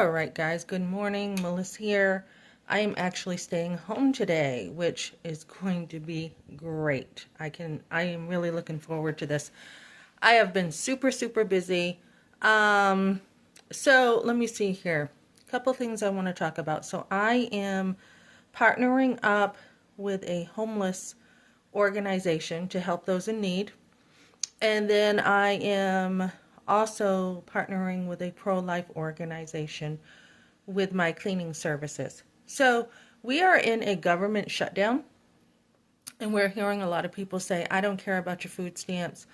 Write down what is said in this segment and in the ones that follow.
All right, guys, good morning. Melissa here. I am actually staying home today, which is going to be great. I am really looking forward to this. I have been super busy. Um, so let me see here. A couple things I want to talk about. So I am partnering up with a homeless organization to help those in need. And then I am also partnering with a pro-life organization with my cleaning services. So we are in a government shutdown, and we're hearing a lot of people say, I don't care about your food stamps.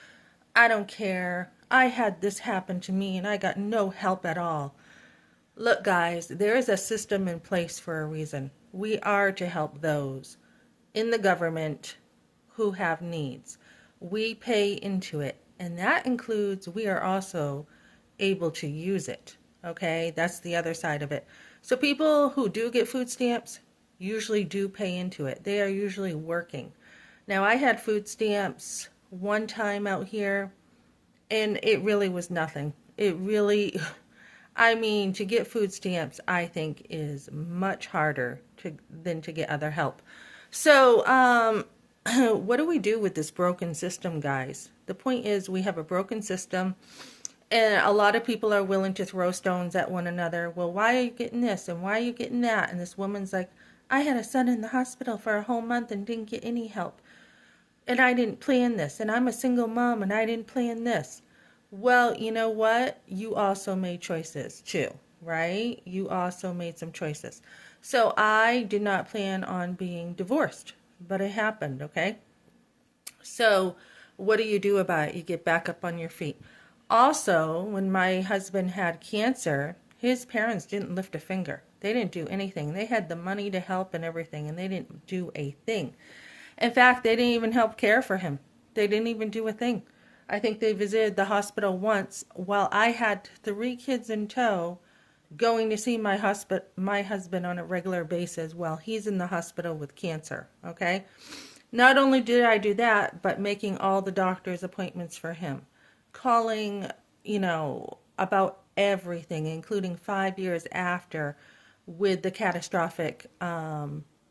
I don't care. I had this happen to me and I got no help at all. Look, guys, there is a system in place for a reason. We are to help those in the government who have needs. We pay into it, and that includes we are also able to use it. Okay, that's the other side of it. So people who do get food stamps usually do pay into it. They are usually working. Now, I had food stamps one time out here, and it really was nothing. It really, I mean, to get food stamps, I think is much harder than to get other help. So, what do we do with this broken system, guys? The point is, we have a broken system, and a lot of people are willing to throw stones at one another. Well, why are you getting this? And why are you getting that? And this woman's like, I had a son in the hospital for a whole month and didn't get any help. And I didn't plan this. And I'm a single mom and I didn't plan this. Well, you know what? You also made choices too, right? You also made some choices. So I did not plan on being divorced, but it happened, okay? So what do you do about it? You get back up on your feet. Also, when my husband had cancer, his parents didn't lift a finger. They didn't do anything. They had the money to help and everything, and they didn't do a thing. In fact, they didn't even help care for him. They didn't even do a thing. I think they visited the hospital once while I had three kids in tow going to see my husband on a regular basis while he's in the hospital with cancer, okay? Not only did I do that, but making all the doctor's appointments for him, calling, about everything, including 5 years after with the catastrophic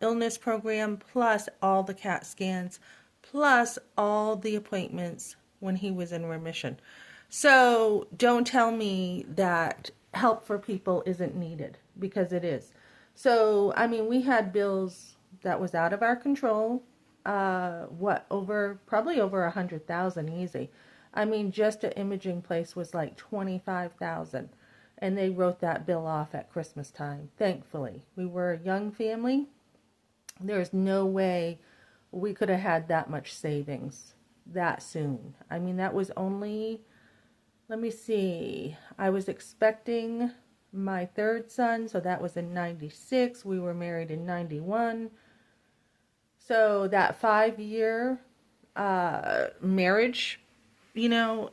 illness program, plus all the CAT scans, plus all the appointments when he was in remission. So don't tell me that help for people isn't needed, because it is. So, I mean, we had bills that was out of our control. Probably over 100,000 easy. I mean, just an imaging place was like 25,000, and they wrote that bill off at Christmas time. Thankfully, we were a young family. There's no way we could have had that much savings that soon. I mean, that was only, let me see, I was expecting my third son, so that was in 96. We were married in 91. So that 5 year marriage,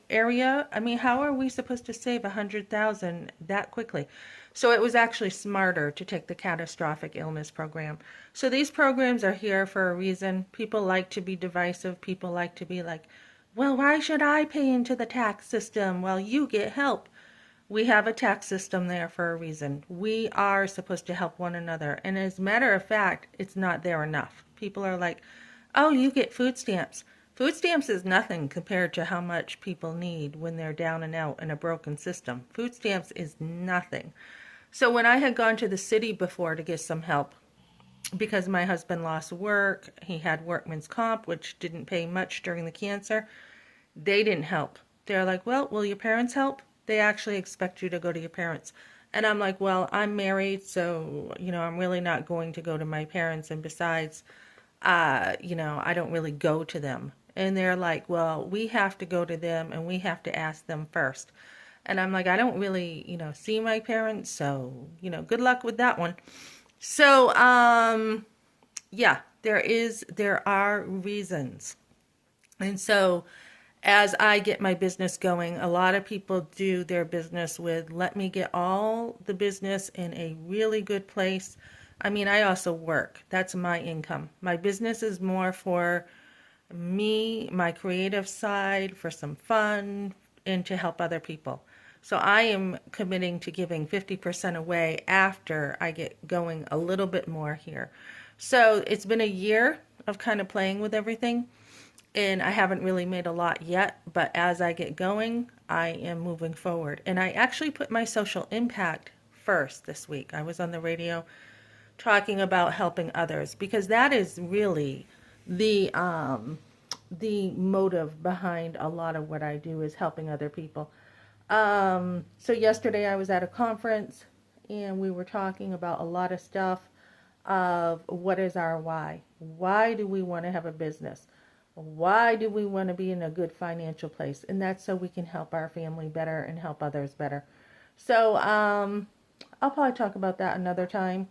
area. I mean, how are we supposed to save 100,000 that quickly? So it was actually smarter to take the catastrophic illness program. So these programs are here for a reason. People like to be divisive. People like to be like, well, why should I pay into the tax system while you get help? We have a tax system there for a reason. We are supposed to help one another. And as a matter of fact, it's not there enough. People are like, oh, you get food stamps. Food stamps is nothing compared to how much people need when they're down and out in a broken system. Food stamps is nothing. So when I had gone to the city before to get some help, because my husband lost work, he had workman's comp, which didn't pay much during the cancer, they didn't help. They're like, well, will your parents help? They actually expect you to go to your parents. And I'm like, well, I'm married, so, I'm really not going to go to my parents. And besides, I don't really go to them. And they're like, well, we have to go to them and we have to ask them first. And I'm like, I don't really, see my parents, so, good luck with that one. So, yeah, there are reasons. And so, as I get my business going, a lot of people do their business with, let me get all the business in a really good place. I mean, I also work. That's my income. My business is more for me, my creative side, for some fun, and to help other people. So I am committing to giving 50% away after I get going a little bit more here. So it's been a year of kind of playing with everything, and I haven't really made a lot yet, but as I get going, I am moving forward. And I actually put my social impact first this week. I was on the radio talking about helping others because that is really the motive behind a lot of what I do is helping other people. So yesterday I was at a conference and we were talking about a lot of stuff of what is our why. Why do we want to have a business? Why do we want to be in a good financial place? And that's so we can help our family better and help others better. So I'll probably talk about that another time.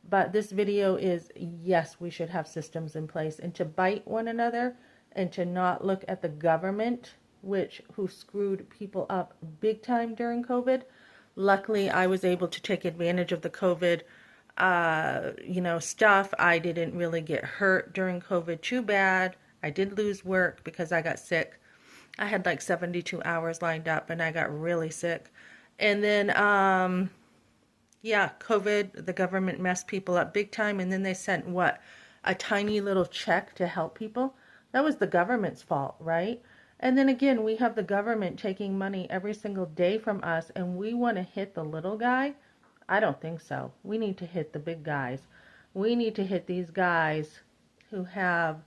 But this video is, yes, we should have systems in place, and to bite one another and to not look at the government, who screwed people up big time during COVID. Luckily, I was able to take advantage of the COVID, stuff. I didn't really get hurt during COVID too bad. I did lose work because I got sick. I had like 72 hours lined up and I got really sick. And then, yeah, COVID, the government messed people up big time. And then they sent what? A tiny little check to help people. That was the government's fault, right? And then again, we have the government taking money every single day from us, and we want to hit the little guy. I don't think so. We need to hit the big guys. We need to hit these guys who have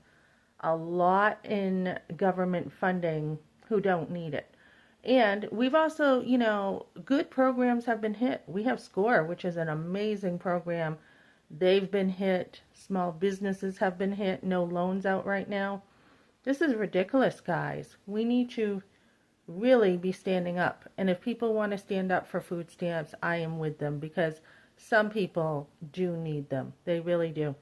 a lot in government funding who don't need it. And we've also, good programs have been hit. We have SCORE, which is an amazing program. They've been hit. Small businesses have been hit. No loans out right now. This is ridiculous, guys. We need to really be standing up. And if people want to stand up for food stamps, I am with them because some people do need them. They really do.